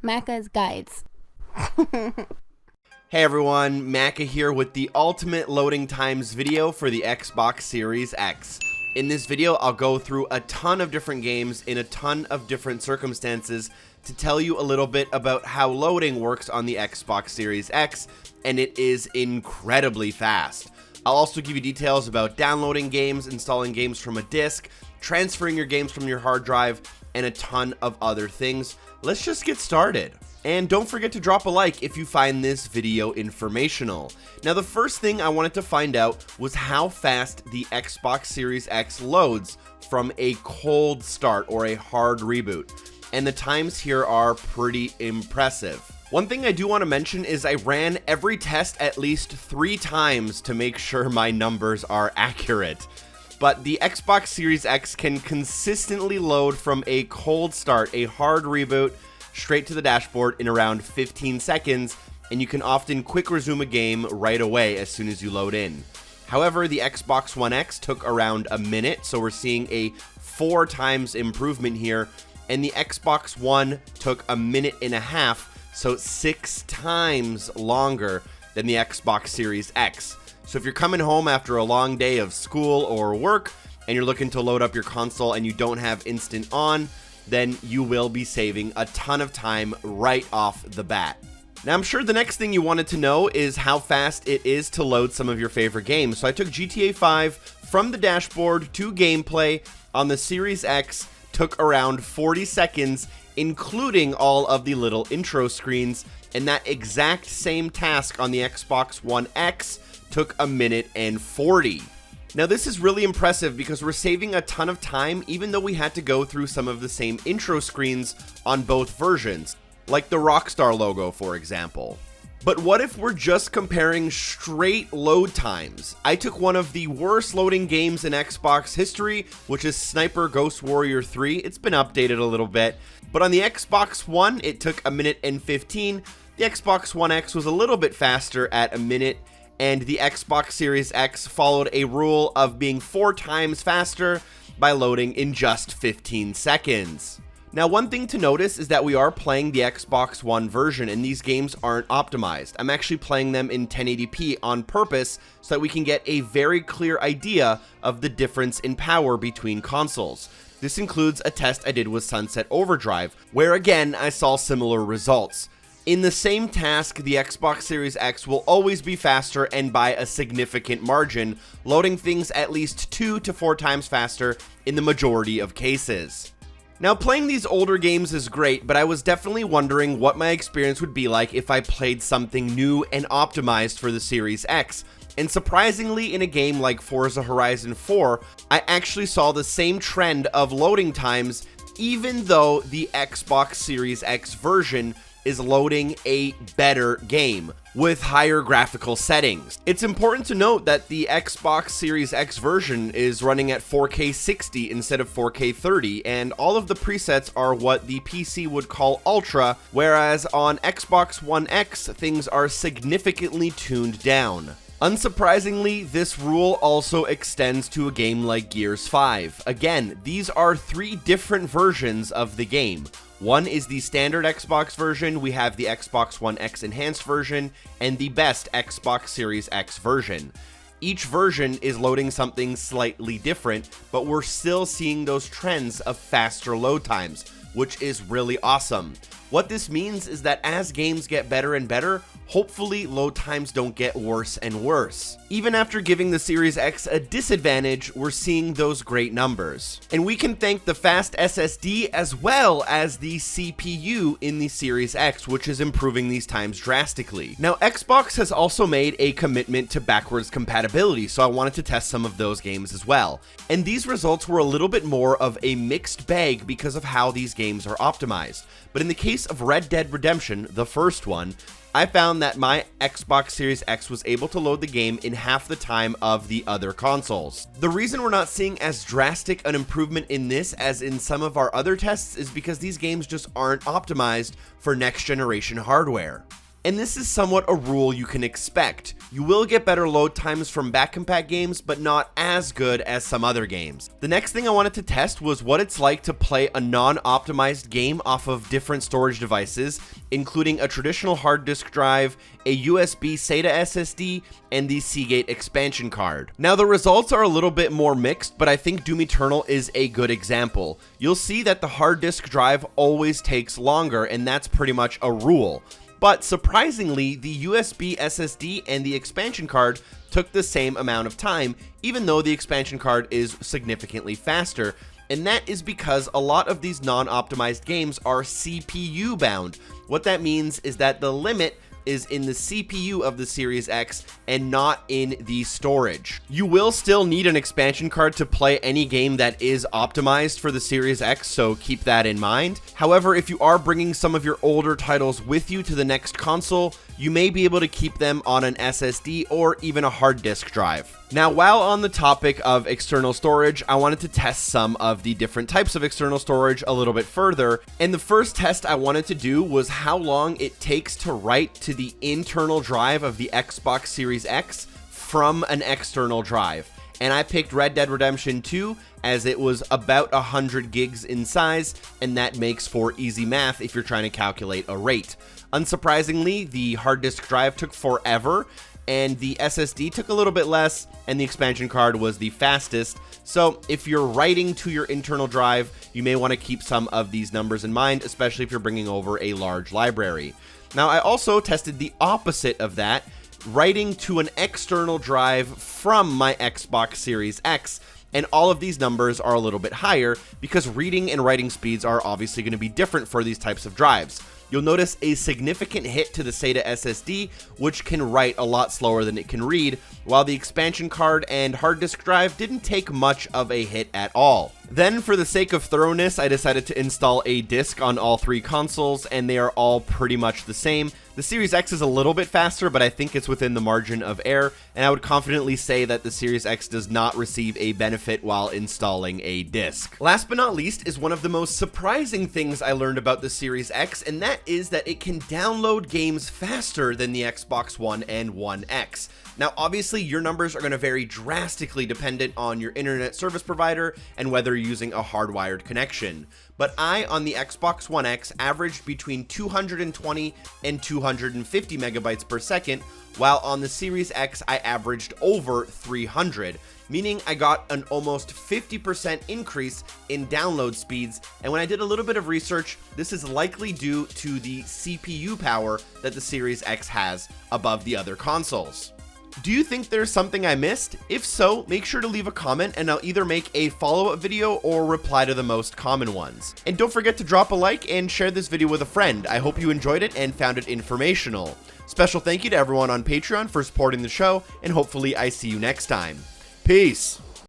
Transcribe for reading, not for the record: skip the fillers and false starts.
Macca's Guides. Hey everyone, Macca here with the ultimate loading times video for the Xbox Series X. In this video, I'll go through a ton of different games in a ton of different circumstances to tell you a little bit about how loading works on the Xbox Series X, and it is incredibly fast. I'll also give you details about downloading games, installing games from a disc, transferring your games from your hard drive, and a ton of other things. Let's just get started. And don't forget to drop a like if you find this video informational. Now, the first thing I wanted to find out was how fast the Xbox Series X loads from a cold start or a hard reboot. And the times here are pretty impressive. One thing I do want to mention is I ran every test at least 3 times to make sure my numbers are accurate. But the Xbox Series X can consistently load from a cold start, a hard reboot, straight to the dashboard in around 15 seconds, and you can often quick resume a game right away as soon as you load in. However, the Xbox One X took around a minute, so we're seeing a 4 times improvement here, and the Xbox One took a minute and a half, so 6 times longer than the Xbox Series X. So if you're coming home after a long day of school or work, and you're looking to load up your console and you don't have Instant On, then you will be saving a ton of time right off the bat. Now, I'm sure the next thing you wanted to know is how fast it is to load some of your favorite games. So I took GTA 5 from the dashboard to gameplay on the Series X, took around 40 seconds, including all of the little intro screens, and that exact same task on the Xbox One X took a minute and 40. Now, this is really impressive because we're saving a ton of time even though we had to go through some of the same intro screens on both versions, like the Rockstar logo, for example. But what if we're just comparing straight load times? I took one of the worst loading games in Xbox history, which is Sniper Ghost Warrior 3. It's been updated a little bit, but on the Xbox One, it took a minute and 15. The Xbox One X was a little bit faster at a minute, and the Xbox Series X followed a rule of being 4 times faster by loading in just 15 seconds. Now, one thing to notice is that we are playing the Xbox One version, and these games aren't optimized. I'm actually playing them in 1080p on purpose so that we can get a very clear idea of the difference in power between consoles. This includes a test I did with Sunset Overdrive, where again, I saw similar results. In the same task, the Xbox Series X will always be faster and by a significant margin, loading things at least 2 to 4 times faster in the majority of cases. Now, playing these older games is great, but I was definitely wondering what my experience would be like if I played something new and optimized for the Series X. And surprisingly, in a game like Forza Horizon 4, I actually saw the same trend of loading times, even though the Xbox Series X version is loading a better game with higher graphical settings. It's important to note that the Xbox Series X version is running at 4K 60 instead of 4K 30, and all of the presets are what the PC would call Ultra, whereas on Xbox One X, things are significantly tuned down. Unsurprisingly, this rule also extends to a game like Gears 5. Again, these are 3 different versions of the game. One is the standard Xbox version, we have the Xbox One X enhanced version, and the best Xbox Series X version. Each version is loading something slightly different, but we're still seeing those trends of faster load times, which is really awesome. What this means is that as games get better and better, hopefully load times don't get worse and worse. Even after giving the Series X a disadvantage, we're seeing those great numbers. And we can thank the fast SSD as well as the CPU in the Series X, which is improving these times drastically. Now, Xbox has also made a commitment to backwards compatibility, so I wanted to test some of those games as well. And these results were a little bit more of a mixed bag because of how these games are optimized. But in the case of Red Dead Redemption, the first one, I found that my Xbox Series X was able to load the game in half the time of the other consoles. The reason we're not seeing as drastic an improvement in this as in some of our other tests is because these games just aren't optimized for next generation hardware. And this is somewhat a rule you can expect. You will get better load times from back compat games, but not as good as some other games. The next thing I wanted to test was what it's like to play a non-optimized game off of different storage devices, including a traditional hard disk drive, a USB SATA SSD, and the Seagate expansion card. Now the results are a little bit more mixed, but I think Doom Eternal is a good example. You'll see that the hard disk drive always takes longer, and that's pretty much a rule. But surprisingly, the USB SSD and the expansion card took the same amount of time, even though the expansion card is significantly faster. And that is because a lot of these non-optimized games are CPU bound. What that means is that the limit is in the CPU of the Series X and not in the storage. You will still need an expansion card to play any game that is optimized for the Series X, so keep that in mind. However, if you are bringing some of your older titles with you to the next console, you may be able to keep them on an SSD or even a hard disk drive. Now, while on the topic of external storage, I wanted to test some of the different types of external storage a little bit further, and the first test I wanted to do was how long it takes to write to the internal drive of the Xbox Series X from an external drive. And I picked Red Dead Redemption 2 as it was about 100 gigs in size, and that makes for easy math if you're trying to calculate a rate. Unsurprisingly, the hard disk drive took forever, and the SSD took a little bit less, and the expansion card was the fastest. So if you're writing to your internal drive, you may want to keep some of these numbers in mind, especially if you're bringing over a large library. Now, I also tested the opposite of that, writing to an external drive from my Xbox Series X, and all of these numbers are a little bit higher because reading and writing speeds are obviously going to be different for these types of drives. You'll notice a significant hit to the SATA SSD, which can write a lot slower than it can read, while the expansion card and hard disk drive didn't take much of a hit at all. Then, for the sake of thoroughness, I decided to install a disk on all three consoles, and they are all pretty much the same. The Series X is a little bit faster, but I think it's within the margin of error, and I would confidently say that the Series X does not receive a benefit while installing a disk. Last but not least is one of the most surprising things I learned about the Series X, and that is that it can download games faster than the Xbox One and One X. Now, obviously, your numbers are going to vary drastically dependent on your internet service provider and whether you're using a hardwired connection. But I, on the Xbox One X, averaged between 220 and 250 megabytes per second, while on the Series X, I averaged over 300, meaning I got an almost 50% increase in download speeds. And when I did a little bit of research, this is likely due to the CPU power that the Series X has above the other consoles. Do you think there's something I missed? If so, make sure to leave a comment and I'll either make a follow-up video or reply to the most common ones. And don't forget to drop a like and share this video with a friend. I hope you enjoyed it and found it informational. Special thank you to everyone on Patreon for supporting the show, and hopefully I see you next time. Peace!